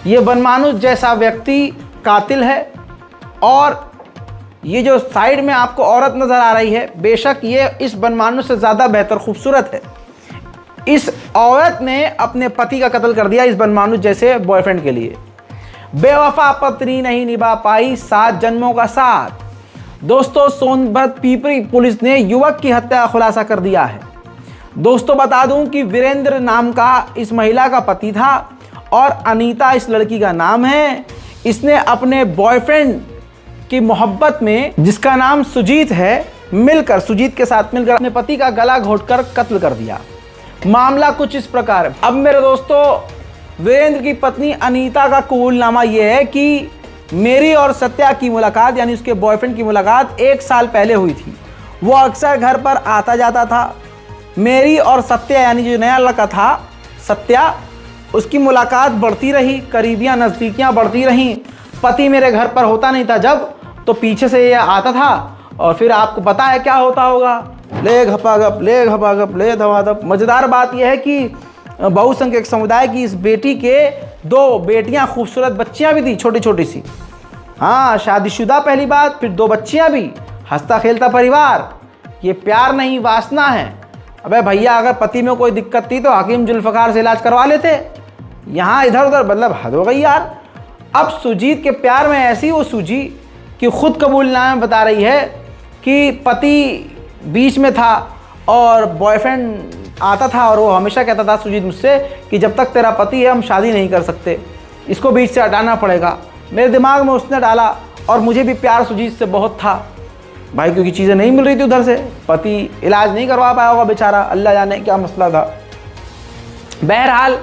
ये बनमानुष जैसा व्यक्ति कातिल है। और ये जो साइड में आपको औरत नज़र आ रही है, बेशक ये इस बनमानुष से ज़्यादा बेहतर खूबसूरत है। इस औरत ने अपने पति का कत्ल कर दिया इस बनमानुष जैसे बॉयफ्रेंड के लिए। बेवफा पत्नी नहीं निभा पाई 7 जन्मों का साथ। दोस्तों, सोनभद्र पीपरी पुलिस ने युवक की हत्या का खुलासा कर दिया है। दोस्तों, बता दूं कि वीरेंद्र नाम का इस महिला का पति था और अनीता इस लड़की का नाम है। इसने अपने बॉयफ्रेंड की मोहब्बत में, जिसका नाम सुजीत है, सुजीत के साथ मिलकर अपने पति का गला घोंटकर कत्ल कर दिया। मामला कुछ इस प्रकार है। अब मेरे दोस्तों, वीरेंद्र की पत्नी अनीता का कबूलनामा यह है कि मेरी और सत्या की मुलाकात, यानी उसके बॉयफ्रेंड की मुलाकात 1 साल पहले हुई थी। वो अक्सर घर पर आता जाता था। मेरी और सत्या, यानी जो नया लड़का था सत्या, उसकी मुलाकात बढ़ती रही, करीबियाँ नज़दीकियाँ बढ़ती रहीं। पति मेरे घर पर होता नहीं था जब, तो पीछे से ये आता था और फिर आपको पता है क्या होता होगा, ले घपागप ले घपागप ले धवाधप। मज़ेदार बात यह है कि बहुसंख्यक समुदाय की इस बेटी के 2 बेटियां, खूबसूरत बच्चियां भी थी, छोटी छोटी सी। हाँ, शादीशुदा पहली बात, फिर 2 बच्चियां भी, हंसता खेलता परिवार। ये प्यार नहीं, वासना है। अबे भैया, अगर पति में कोई दिक्कत थी तो हकीम जुल्फ़कार से इलाज करवा लेते। यहाँ इधर उधर, मतलब हद हो गई यार। अब सुजीत के प्यार में ऐसी वो सूझी कि खुद कबूलनामे बता रही है कि पति बीच में था और बॉयफ्रेंड आता था, और वो हमेशा कहता था सुजीत मुझसे कि जब तक तेरा पति है हम शादी नहीं कर सकते, इसको बीच से हटाना पड़ेगा। मेरे दिमाग में उसने डाला, और मुझे भी प्यार सुजीत से बहुत था भाई, क्योंकि चीज़ें नहीं मिल रही थी उधर से। पति इलाज नहीं करवा पाया होगा बेचारा, अल्लाह जाने क्या मसला था। बहरहाल,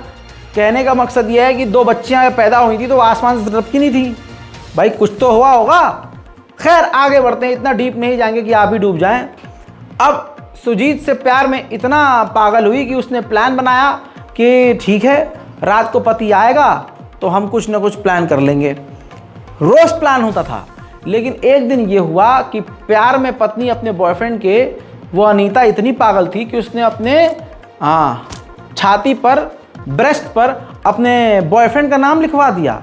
कहने का मकसद यह है कि 2 बच्चियां पैदा हुई थी तो आसमान से टपकी नहीं थी भाई, कुछ तो हुआ होगा। खैर, आगे बढ़ते हैं, इतना डीप नहीं जाएंगे कि आप ही डूब जाएं। अब सुजीत से प्यार में इतना पागल हुई कि उसने प्लान बनाया कि ठीक है, रात को पति आएगा तो हम कुछ ना कुछ प्लान कर लेंगे। रोज़ प्लान होता था, लेकिन एक दिन ये हुआ कि प्यार में पत्नी अपने बॉयफ्रेंड के, वो अनीता इतनी पागल थी कि उसने अपने छाती पर, ब्रेस्ट पर अपने बॉयफ्रेंड का नाम लिखवा दिया।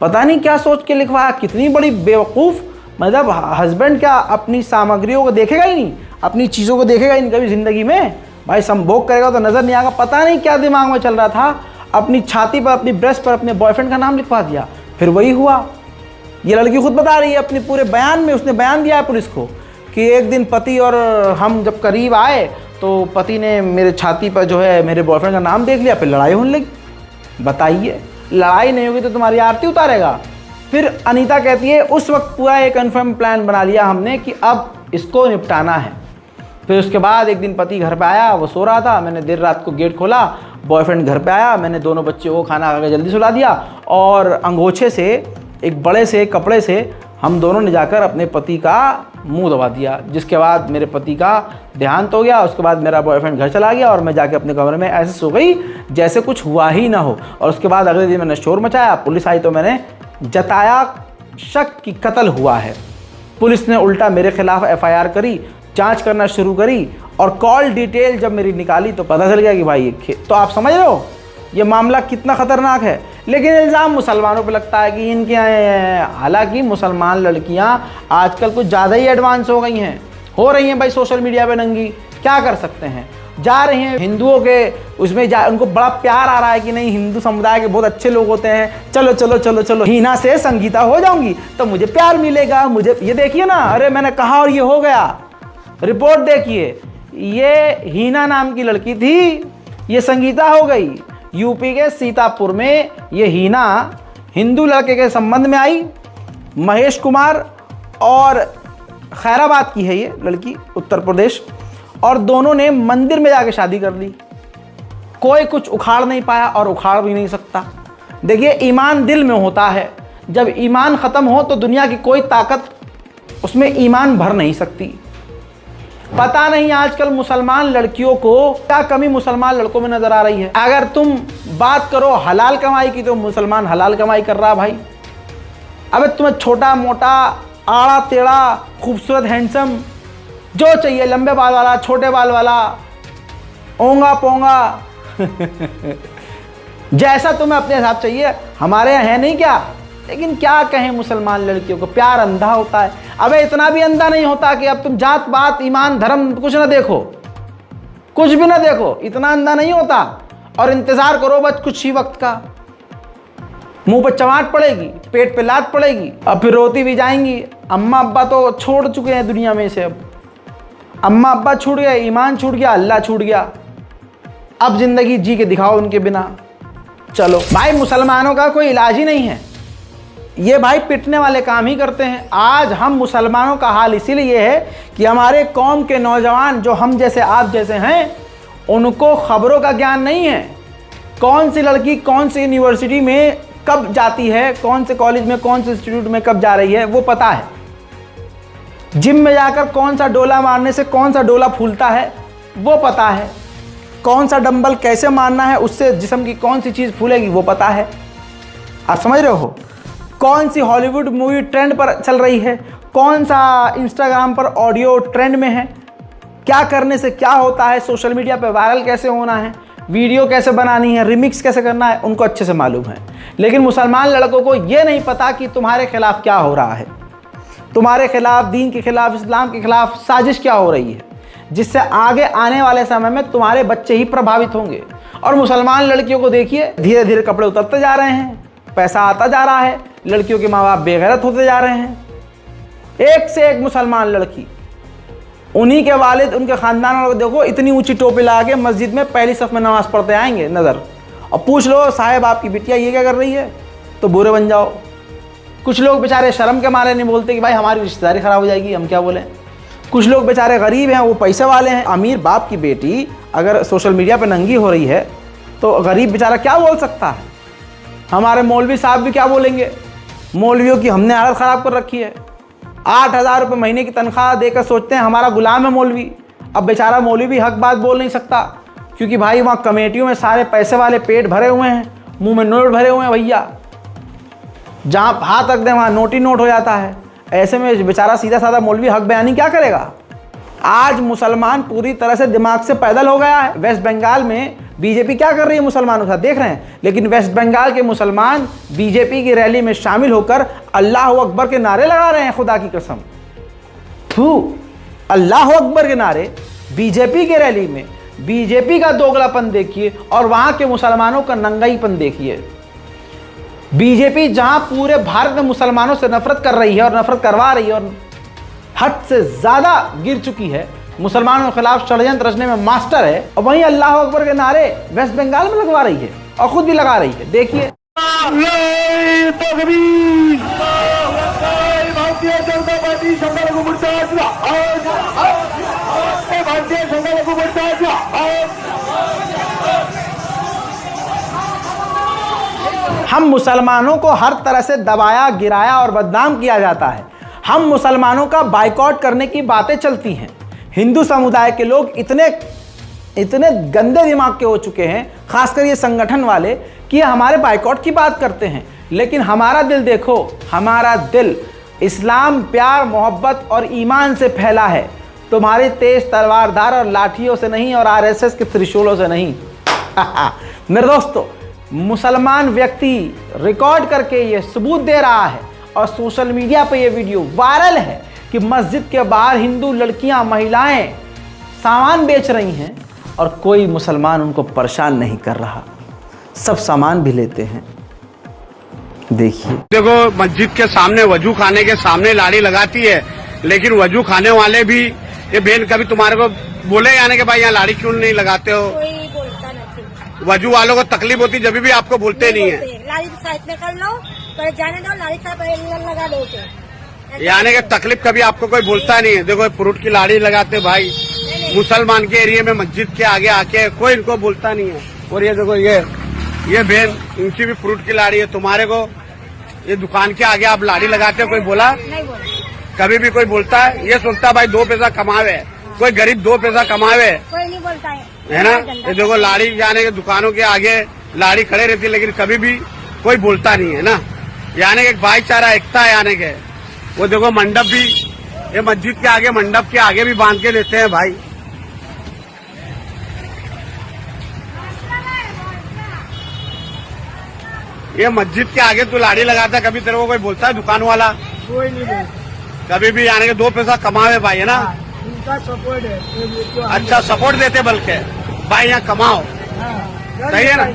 पता नहीं क्या सोच के लिखवाया, कितनी बड़ी बेवकूफ़। मतलब हस्बैंड क्या अपनी सामग्रियों को देखेगा ही नहीं, अपनी चीज़ों को देखेगा ही नहीं कभी ज़िंदगी में भाई, संभोग करेगा तो नज़र नहीं आएगा। पता नहीं क्या दिमाग में चल रहा था, अपनी छाती पर, अपनी ब्रेस्ट पर अपने बॉयफ्रेंड का नाम लिखवा दिया। फिर वही हुआ। ये लड़की खुद बता रही है अपने पूरे बयान में, उसने बयान दिया है पुलिस को कि एक दिन पति और हम जब करीब आए तो पति ने मेरे छाती पर जो है मेरे बॉयफ्रेंड का नाम देख लिया, फिर लड़ाई होने लगी। बताइए, लड़ाई नहीं होगी तो तुम्हारी आरती उतारेगा। फिर अनीता कहती है उस वक्त पूरा एक कन्फर्म प्लान बना लिया हमने कि अब इसको निपटाना है। फिर उसके बाद एक दिन पति घर पे आया, वो सो रहा था, मैंने देर रात को गेट खोला, बॉयफ्रेंड घर पे आया, मैंने दोनों बच्चों को खाना खा के जल्दी सुला दिया, और अंगोछे से, एक बड़े से कपड़े से हम दोनों ने जाकर अपने पति का मुंह दबा दिया, जिसके बाद मेरे पति का देहांत हो गया। उसके बाद मेरा बॉयफ्रेंड घर चला गया और मैं जाके अपने कमरे में ऐसे सो गई जैसे कुछ हुआ ही ना हो। और उसके बाद अगले दिन मैंने शोर मचाया, पुलिस आई तो मैंने जताया शक कि कत्ल हुआ है। पुलिस ने उल्टा मेरे खिलाफ FIR करी, जांच करना शुरू करी, और कॉल डिटेल जब मेरी निकाली तो पता चल गया कि भाई तो आप समझ रहे हो ये मामला कितना ख़तरनाक है। लेकिन इल्ज़ाम मुसलमानों पे लगता है कि इनके यहाँ हैं। हालांकि मुसलमान लड़कियाँ आजकल कुछ ज़्यादा ही एडवांस हो गई हैं, हो रही हैं भाई सोशल मीडिया पे नंगी। क्या कर सकते हैं, जा रही हैं हिंदुओं के उसमें, उनको बड़ा प्यार आ रहा है कि नहीं हिंदू समुदाय के बहुत अच्छे लोग होते हैं, चलो चलो चलो चलो हीना से संगीता हो जाऊंगी तो मुझे प्यार मिलेगा। मुझे ये देखिए ना, अरे मैंने कहा और ये हो गया। रिपोर्ट देखिए, ये हीना नाम की लड़की थी, ये संगीता हो गई। यूपी के सीतापुर में ये हीना हिंदू लड़के के संबंध में आई। महेश कुमार और खैराबाद की है ये लड़की, उत्तर प्रदेश। और दोनों ने मंदिर में जाके शादी कर ली। कोई कुछ उखाड़ नहीं पाया और उखाड़ भी नहीं सकता। देखिए, ईमान दिल में होता है। जब ईमान ख़त्म हो तो दुनिया की कोई ताकत उसमें ईमान भर नहीं सकती। पता नहीं आजकल मुसलमान लड़कियों को क्या कमी मुसलमान लड़कों में नजर आ रही है। अगर तुम बात करो हलाल कमाई की तो मुसलमान हलाल कमाई कर रहा भाई। अबे तुम्हें छोटा मोटा आड़ा टेढ़ा खूबसूरत हैंडसम जो चाहिए, लंबे बाल वाला छोटे बाल वाला ओंगा पोंगा जैसा तुम्हें अपने हिसाब चाहिए, हमारे यहाँ है नहीं क्या। लेकिन क्या कहें, मुसलमान लड़कियों को प्यार अंधा होता है। अबे इतना भी अंधा नहीं होता कि अब तुम जात बात ईमान धर्म कुछ ना देखो, कुछ भी ना देखो, इतना अंधा नहीं होता। और इंतजार करो बस कुछ ही वक्त का, मुंह पर चमाट पड़ेगी, पेट पे लात पड़ेगी और फिर रोती भी जाएंगी। अम्मा अब्बा तो छोड़ चुके हैं दुनिया में से। अब अम्मा अब्बा छूट गए, ईमान छूट गया, अल्लाह छूट गया। अब जिंदगी जी के दिखाओ उनके बिना। चलो भाई, मुसलमानों का कोई इलाज ही नहीं है। ये भाई पिटने वाले काम ही करते हैं। आज हम मुसलमानों का हाल इसीलिए है कि हमारे कौम के नौजवान जो हम जैसे आप जैसे हैं, उनको खबरों का ज्ञान नहीं है। कौन सी लड़की कौन सी यूनिवर्सिटी में कब जाती है, कौन से कॉलेज में कौन से इंस्टीट्यूट में कब जा रही है, वो पता है। जिम में जाकर कौन सा डोला मारने से कौन सा डोला फूलता है, वो पता है। कौन सा डंबल कैसे मारना है, उससे जिस्म की कौन सी चीज़ फूलेगी, वो पता है। आप समझ रहे हो। कौन सी हॉलीवुड मूवी ट्रेंड पर चल रही है, कौन सा इंस्टाग्राम पर ऑडियो ट्रेंड में है, क्या करने से क्या होता है, सोशल मीडिया पे वायरल कैसे होना है, वीडियो कैसे बनानी है, रिमिक्स कैसे करना है, उनको अच्छे से मालूम है। लेकिन मुसलमान लड़कों को ये नहीं पता कि तुम्हारे खिलाफ क्या हो रहा है, तुम्हारे खिलाफ, दीन के खिलाफ, इस्लाम के खिलाफ साजिश क्या हो रही है, जिससे आगे आने वाले समय में तुम्हारे बच्चे ही प्रभावित होंगे। और मुसलमान लड़कियों को देखिए, धीरे धीरे कपड़े उतरते जा रहे हैं, पैसा आता जा रहा है, लड़कियों के माँ बाप बेगैरत होते जा रहे हैं। एक से एक मुसलमान लड़की, उन्हीं के वालिद, उनके खानदान वालों को देखो, इतनी ऊंची टोपी लगा के मस्जिद में पहली सफ में नमाज पढ़ते आएंगे नज़र। और पूछ लो साहेब आपकी बिटिया ये क्या कर रही है, तो बुरे बन जाओ। कुछ लोग बेचारे शर्म के मारे नहीं बोलते कि भाई हमारी रिश्तेदारी ख़राब हो जाएगी, हम क्या बोलें। कुछ लोग बेचारे गरीब हैं, वो पैसे वाले हैं। अमीर बाप की बेटी अगर सोशल मीडिया पर नंगी हो रही है तो गरीब बेचारा क्या बोल सकता है। हमारे मौलवी साहब भी क्या बोलेंगे। मौलवियों की हमने हालत ख़राब कर रखी है। 8,000 रुपये महीने की तनख्वाह देकर सोचते हैं हमारा गुलाम है मौलवी। अब बेचारा मौलवी भी हक बात बोल नहीं सकता, क्योंकि भाई वहाँ कमेटियों में सारे पैसे वाले पेट भरे हुए हैं, मुंह में नोट भरे हुए हैं भैया। जहाँ हाथ रख दें वहाँ नोट ही नोट हो जाता है। ऐसे में बेचारा सीधा साधा मौलवी हक बयानी क्या करेगा। आज मुसलमान पूरी तरह से दिमाग से पैदल हो गया है। वेस्ट बंगाल में बीजेपी क्या कर रही है मुसलमानों के साथ देख रहे हैं, लेकिन वेस्ट बंगाल के मुसलमान बीजेपी की रैली में शामिल होकर अल्लाह अकबर के नारे लगा रहे हैं। खुदा की कसम, अल्लाह अकबर के नारे बीजेपी के रैली में। बीजेपी का दोगलापन देखिए और वहां के मुसलमानों का नंगाईपन देखिए। बीजेपी जहां पूरे भारत में मुसलमानों से नफरत कर रही है और नफरत करवा रही है और हद से ज्यादा गिर चुकी है, मुसलमानों के खिलाफ षड्यंत्र रचने में मास्टर है, और वहीं अल्लाह अकबर के नारे वेस्ट बंगाल में लगवा रही है और खुद भी लगा रही है। देखिए, भारतीय जनता पार्टी संघाला मुर्दाबाद, भारतीय संघाला मुर्दाबाद। हम मुसलमानों को हर तरह से दबाया, गिराया और बदनाम किया जाता है। हम मुसलमानों का बाइकआउट करने की बातें चलती हैं। हिंदू समुदाय के लोग इतने गंदे दिमाग के हो चुके हैं, खासकर ये संगठन वाले, कि हमारे बाइकआउट की बात करते हैं। लेकिन हमारा दिल देखो, हमारा दिल इस्लाम, प्यार, मोहब्बत और ईमान से फैला है। तुम्हारी तेज तलवारधार और लाठियों से नहीं और आरएसएस के त्रिशूलों से नहीं। मेरे दोस्तों, मुसलमान व्यक्ति रिकॉर्ड करके ये सबूत दे रहा है और सोशल मीडिया पे ये वीडियो वायरल है कि मस्जिद के बाहर हिंदू लड़कियां, महिलाएं सामान बेच रही हैं और कोई मुसलमान उनको परेशान नहीं कर रहा, सब सामान भी लेते हैं। देखिए, देखो, मस्जिद के सामने, वजू खाने के सामने लाड़ी लगाती है, लेकिन वजू खाने वाले भी ये बहन कभी तुम्हारे को बोले जाने के भाई यहाँ लाड़ी क्यों नहीं लगाते हो? कोई बोलता नहीं। वजू वालों को तकलीफ होती जब भी आपको बोलते नहीं है। लाड़ी साइड में कर लो, पर जाने दो, लाड़ी साहब लगा दो। यानी कि तकलीफ कभी आपको कोई बोलता नहीं है। देखो फ्रूट की लाड़ी लगाते भाई, मुसलमान के एरिया में मस्जिद के आगे आके कोई इनको बोलता नहीं है। और ये देखो ये बहन, इनकी भी फ्रूट की लाड़ी है। तुम्हारे को ये दुकान के आगे आप लाड़ी लगाते हो, कोई बोला? नहीं बोला। कभी भी कोई बोलता है? ये सोचता भाई 2 पैसा कमावे, कोई गरीब 2 पैसा कमावे, कोई नहीं बोलता है ना। ये देखो लाड़ी जाने के दुकानों के आगे लाड़ी खड़े रहती है, लेकिन कभी भी कोई बोलता नहीं है ना। यानी कि भाईचारा एकता है। यानी के वो देखो मंडप भी, ये मस्जिद के आगे मंडप के आगे भी बांध के देते हैं भाई। ये मस्जिद के आगे तू लाड़ी लगाता है, कभी तेरे को कोई बोलता है? दुकान वाला कोई नहीं बोलता। कभी भी यानी कि 2 पैसा कमावे भाई, है ना। उनका सपोर्ट है। अच्छा सपोर्ट देते, बल्कि भाई यहाँ कमाओ, सही है ना।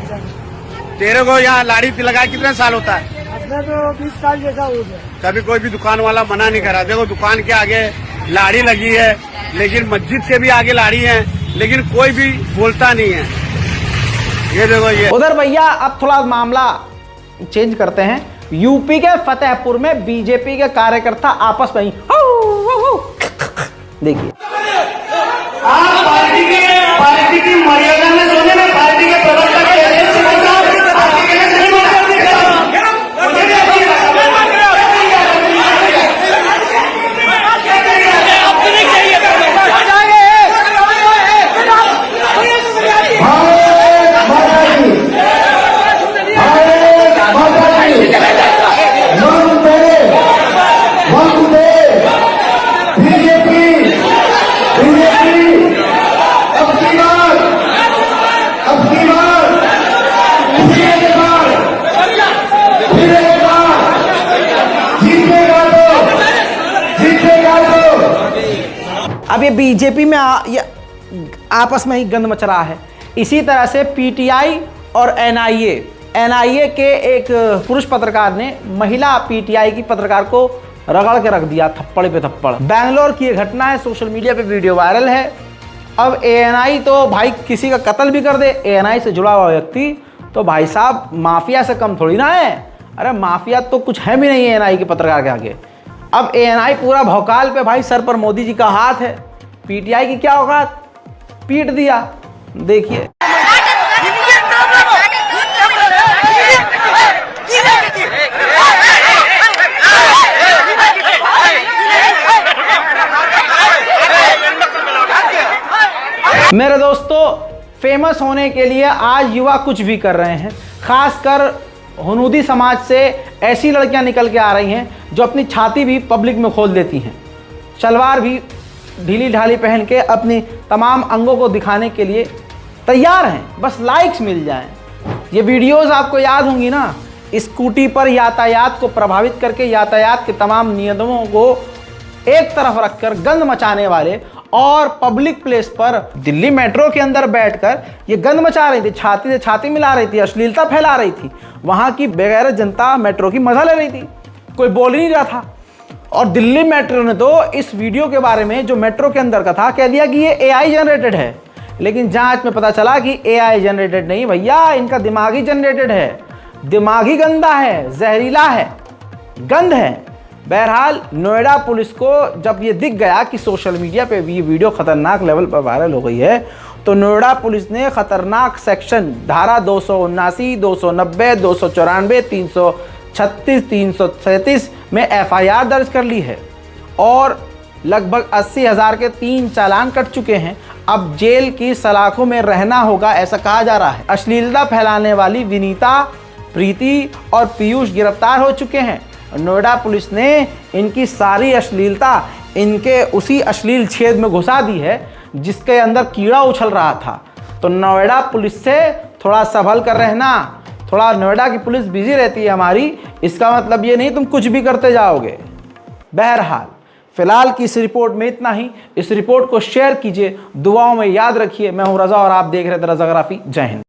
तेरे को यहाँ लाड़ी लगाए कितने साल होता है? अपना तो 20 साल जैसा हो गया। कभी कोई भी दुकान वाला मना नहीं करा। देखो दुकान के आगे लाड़ी लगी है, लेकिन मस्जिद के भी आगे लाड़ी है, लेकिन कोई भी बोलता नहीं है। ये देखो ये उधर भैया अब थोड़ा मामला चेंज करते हैं। यूपी के फतेहपुर में बीजेपी के कार्यकर्ता आपस में ही देखिए, आप पार्टी की मर्यादा में सोने में पार्टी के प्रवक्ता के अध्यक्ष अब ये बीजेपी में ये आपस में ही गंद मच रहा है। इसी तरह से पीटीआई और एनआईए के एक पुरुष पत्रकार ने महिला पीटीआई की पत्रकार को रगड़ के रख दिया थप्पड़ पे थप्पड़। बैंगलोर की ये घटना है, सोशल मीडिया पे वीडियो वायरल है। अब एएनआई तो भाई किसी का कत्ल भी कर दे, एएनआई से जुड़ा हुआ व्यक्ति तो भाई साहब माफिया से कम थोड़ी ना है। अरे माफिया तो कुछ है भी नहीं एएनआई के पत्रकार के आगे। अब एएनआई पूरा भौकाल पे भाई, सर पर मोदी जी का हाथ है। पीटीआई की क्या औकात, पीट दिया। देखिए मेरे दोस्तों, फेमस होने के लिए आज युवा कुछ भी कर रहे हैं। खासकर हुनूदी समाज से ऐसी लड़कियां निकल के आ रही हैं जो अपनी छाती भी पब्लिक में खोल देती हैं, शलवार भी ढीली ढाली पहन के अपनी तमाम अंगों को दिखाने के लिए तैयार हैं, बस लाइक्स मिल जाएं। ये वीडियोस आपको याद होंगी ना, स्कूटी पर यातायात को प्रभावित करके यातायात के तमाम नियमों को एक तरफ रखकर गंद मचाने वाले और पब्लिक प्लेस पर दिल्ली मेट्रो के अंदर बैठकर ये गंद मचा रही थी, छाती से छाती मिला रही थी, अश्लीलता फैला रही थी। वहां की बेगैरत जनता मेट्रो की मजा ले रही थी, कोई बोल ही नहीं रहा था। और दिल्ली मेट्रो ने तो इस वीडियो के बारे में जो मेट्रो के अंदर का था कह दिया कि ये एआई जनरेटेड है, लेकिन जांच में पता चला कि एआई जनरेटेड नहीं भैया, इनका दिमागी जनरेटेड है। दिमागी गंदा है, जहरीला है, गंद है। बहरहाल नोएडा पुलिस को जब ये दिख गया कि सोशल मीडिया पे ये वीडियो खतरनाक लेवल पर वायरल हो गई है, तो नोएडा पुलिस ने खतरनाक सेक्शन धारा 279, 290, 294, 336, 337 में एफआईआर दर्ज कर ली है और लगभग 80,000 के 3 चालान कट चुके हैं। अब जेल की सलाखों में रहना होगा, ऐसा कहा जा रहा है। अश्लीलता फैलाने वाली विनीता, प्रीति और पीयूष गिरफ्तार हो चुके हैं। नोएडा पुलिस ने इनकी सारी अश्लीलता इनके उसी अश्लील छेद में घुसा दी है जिसके अंदर कीड़ा उछल रहा था। तो नोएडा पुलिस से थोड़ा संभल कर रहना। थोड़ा नोएडा की पुलिस बिजी रहती है हमारी, इसका मतलब ये नहीं तुम कुछ भी करते जाओगे। बहरहाल फिलहाल की इस रिपोर्ट में इतना ही। इस रिपोर्ट को शेयर कीजिए, दुआओं में याद रखिए। मैं हूं रजा और आप देख रहे थे रजाग्राफी। जय हिंद।